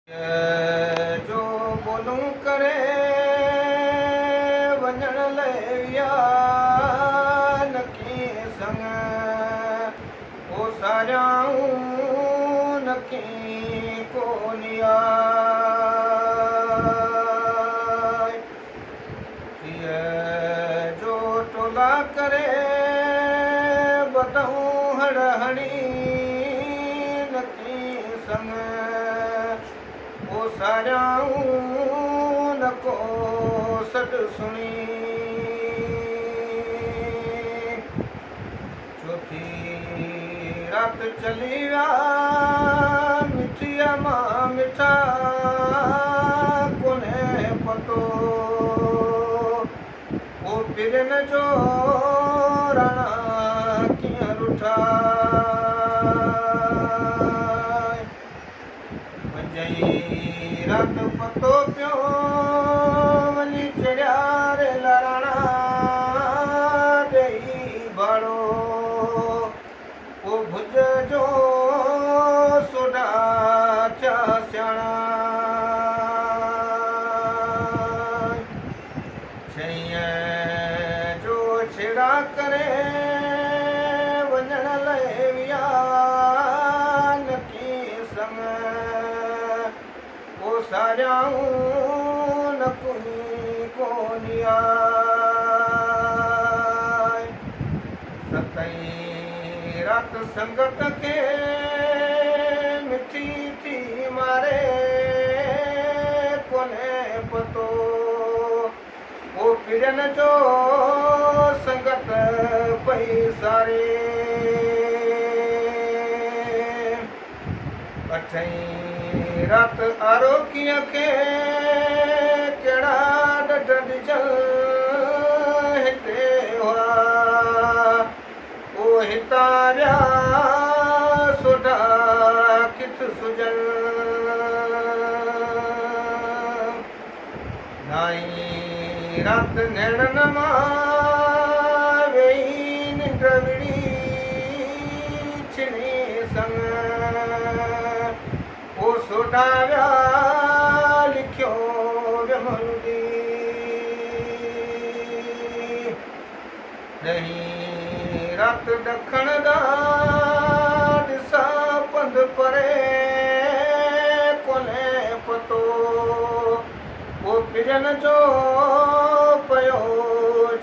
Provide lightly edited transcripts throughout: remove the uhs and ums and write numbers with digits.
जो बोलूं करे वञण लाइ विया नकी संग ओ सारियाऊं नकी कोनिया जो टोला करे बतऊं हड़हणी नकी संग ओ सारियाऊं न को सॾु सुणी चौथी राति चली विया मिठीअ मां मिठा कोन्हे पतो ओ पिरन जो राणा कीअं रुठा रात पतो पियो वञी चढ़िया रे लराणा ॾेई भाड़ो ओ भुज जो सोडा थिया सियाणा छईं जो छेड़ा करे वञण लाइ विया नकी संग ओ सारियाऊं न कोनिया सतई रात संगत के मिठी थी मारे कोन्हे पतो ओ पिरन जो संगत पई सारे अठई रात आरोकीअ खे कहिड़ा ॾढ ॾिजल हिते हुआ ओ हितारिया सोडा किथ सुजल नाई रात नेड़नि मां वेही निंड विड़ी छिनी संग ओ सोडा विया लिखियो विमलगी ॾहीं रात ॾखण ॾांहुं ॾिसा पंध परे कोन्हे पतो ओ पिरन जो पयो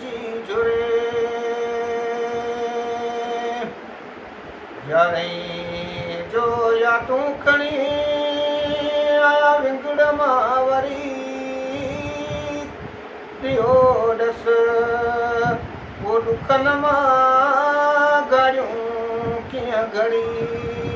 जी झुरे यारहीं जो या तूं खणी आया विंगड़ मां वरी ॾियो ॾस ओ ॾुखनि मां गाड़ियूं कीअं घड़ी